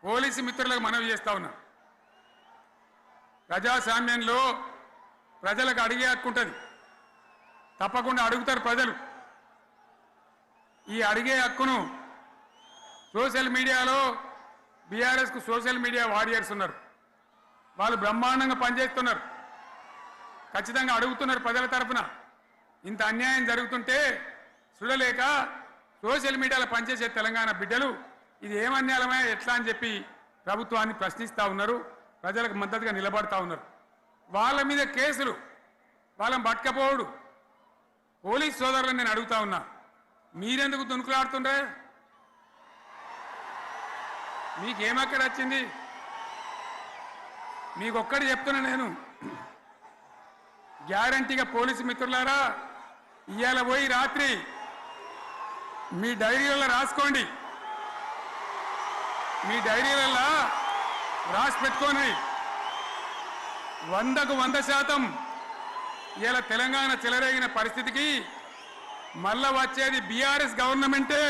Police మిత్రులకు మనవి చేస్తా ఉన్నా. ప్రజాస్వామ్యంలో ప్రజలకు అడిగే హక్కు ఉంటుంది. తప్పకుండా అడుగుతారు ప్రజలు. ఈ అడిగే హక్కును సోషల్ మీడియాలో బీఆర్ఎస్కు సోషల్ మీడియా వారియర్స్ ఉన్నారు. వాళ్ళు బ్రహ్మాండంగా పనిచేస్తున్నారు. ఖచ్చితంగా అడుగుతున్నారు ప్రజల తరఫున. ఇంత అన్యాయం జరుగుతుంటే చూడలేక సోషల్ మీడియాలో పనిచేసే తెలంగాణ బిడ్డలు ఇది ఏమన్యాయమే ఎట్లా అని చెప్పి ప్రభుత్వాన్ని ప్రశ్నిస్తూ ఉన్నారు. ప్రజలకు మద్దతుగా నిలబడతా ఉన్నారు. వాళ్ళ మీద కేసులు, వాళ్ళని పట్టుకపోవడు. పోలీస్ సోదరులను నేను అడుగుతా ఉన్నా, మీరెందుకు దునుకులాడుతుండ్రే? మీకేమక్కడ వచ్చింది? మీకొక్కటి చెప్తున్నా నేను, గ్యారంటీగా పోలీసు మిత్రులారా, ఇవాళ పోయి రాత్రి మీ డైరీలలో రాసుకోండి. మీ డైరీలలో రాసి పెట్టుకోండి. 100కు 100% ఇలా తెలంగాణ చెలరేగిన పరిస్థితికి మళ్ళా వచ్చేది బీఆర్ఎస్ గవర్నమెంటే.